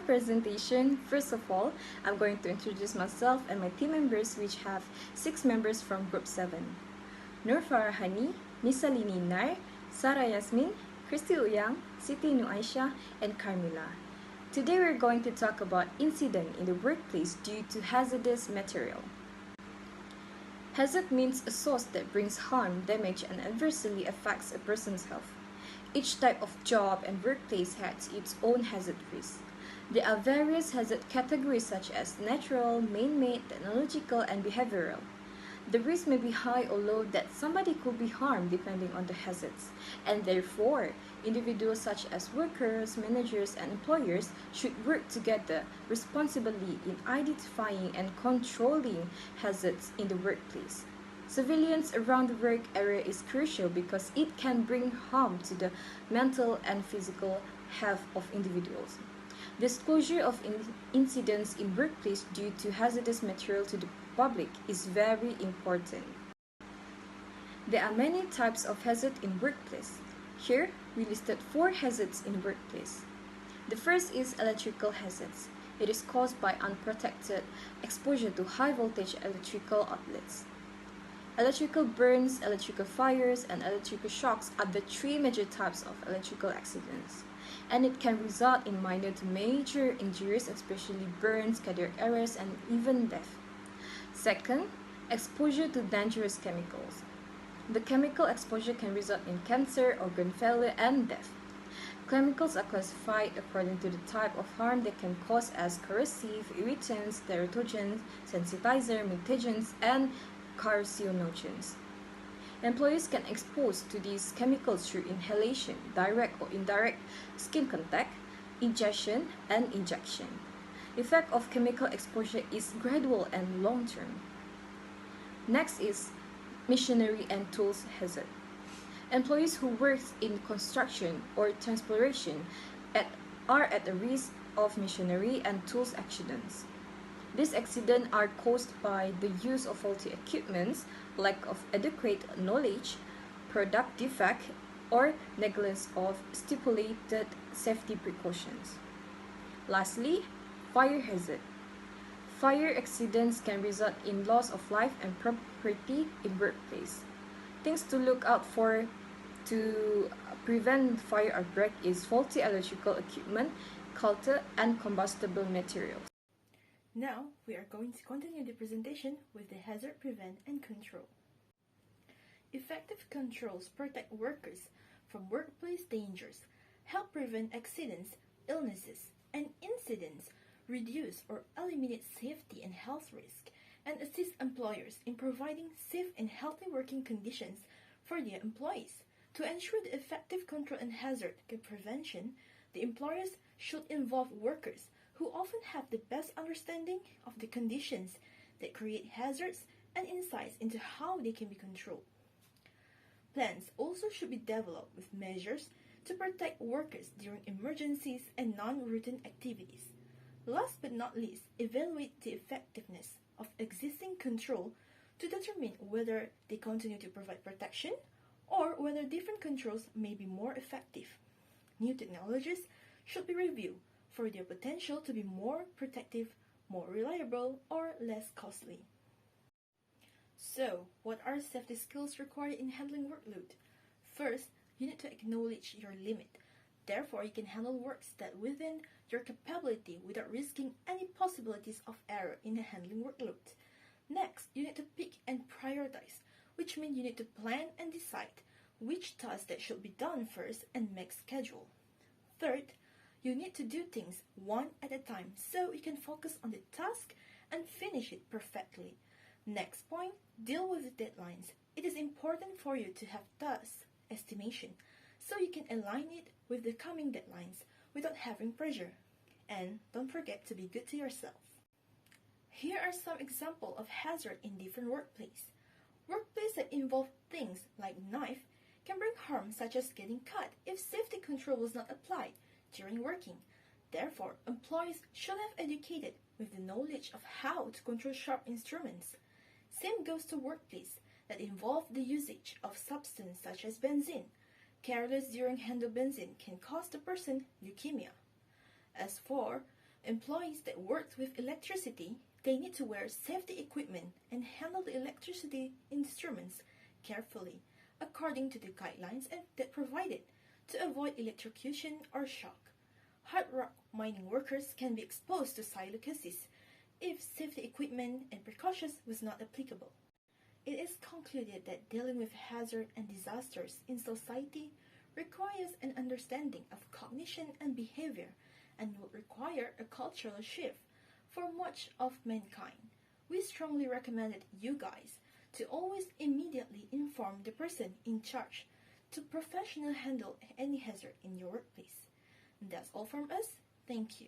presentation, first of all, I'm going to introduce myself and my team members, which have 6 members from Group 7. FARAHANI, NISALINI NAIR, YASMIN, CHRISTIE UYANG, SIITI Aishah, and KARMILA. Today we're going to talk about incident in the workplace due to hazardous material. Hazard means a source that brings harm, damage, and adversely affects a person's health. Each type of job and workplace has its own hazard risk. There are various hazard categories such as natural, man-made, technological, and behavioral. The risk may be high or low that somebody could be harmed depending on the hazards, and therefore, individuals such as workers, managers, and employers should work together responsibly in identifying and controlling hazards in the workplace. Surveillance around the work area is crucial because it can bring harm to the mental and physical health of individuals. Disclosure of incidents in workplace due to hazardous material to the public is very important. There are many types of hazard in workplace. Here, we listed 4 hazards in workplace. The first is electrical hazards. It is caused by unprotected exposure to high voltage electrical outlets. Electrical burns, electrical fires, and electrical shocks are the 3 major types of electrical accidents, and it can result in minor to major injuries, especially burns, cardiac arrest, and even death. Second, exposure to dangerous chemicals. The chemical exposure can result in cancer, organ failure, and death. Chemicals are classified according to the type of harm they can cause as corrosive, irritants, teratogens, sensitizer, mutagens, and carcinogens. Employees can expose to these chemicals through inhalation, direct or indirect skin contact, ingestion, and injection. The effect of chemical exposure is gradual and long-term. Next is machinery and tools hazard. Employees who work in construction or transportation are at the risk of machinery and tools accidents. These accidents are caused by the use of faulty equipment, lack of adequate knowledge, product defect, or negligence of stipulated safety precautions. Lastly, fire hazard. Fire accidents can result in loss of life and property in workplace. Things to look out for to prevent fire outbreak is faulty electrical equipment, culture, and combustible materials. Now, we are going to continue the presentation with the hazard prevent and control. Effective controls protect workers from workplace dangers, help prevent accidents, illnesses, and incidents, reduce or eliminate safety and health risk, and assist employers in providing safe and healthy working conditions for their employees. To ensure the effective control and hazard prevention, the employers should involve workers who often have the best understanding of the conditions that create hazards and insights into how they can be controlled. Plans also should be developed with measures to protect workers during emergencies and non-routine activities. Last but not least, evaluate the effectiveness of existing control to determine whether they continue to provide protection or whether different controls may be more effective. New technologies should be reviewed for their potential to be more protective, more reliable, or less costly. So, what are safety skills required in handling workload? First, you need to acknowledge your limit. Therefore, you can handle works that within your capability without risking any possibilities of error in the handling workload. Next, you need to pick and prioritize, which means you need to plan and decide which tasks that should be done first and make schedule. Third, you need to do things one at a time so you can focus on the task and finish it perfectly. Next point, deal with the deadlines. It is important for you to have task estimation so you can align it with the coming deadlines without having pressure. And don't forget to be good to yourself. Here are some examples of hazard in different workplaces. Workplaces that involve things like knife can bring harm such as getting cut if safety control was not applied during working. Therefore, employees should have educated with the knowledge of how to control sharp instruments. Same goes to workplace that involve the usage of substance such as benzene. Careless during handle benzene can cause the person leukemia. As for Employees that work with electricity, they need to wear safety equipment and handle the electricity instruments carefully according to the guidelines that provided to avoid electrocution or shock. Hard rock mining workers can be exposed to silicosis if safety equipment and precautions was not applicable. It is concluded that dealing with hazards and disasters in society requires an understanding of cognition and behavior and will require a cultural shift for much of mankind. We strongly recommended you guys to always immediately inform the person in charge to professionally handle any hazard in your workplace. And that's all from us. Thank you.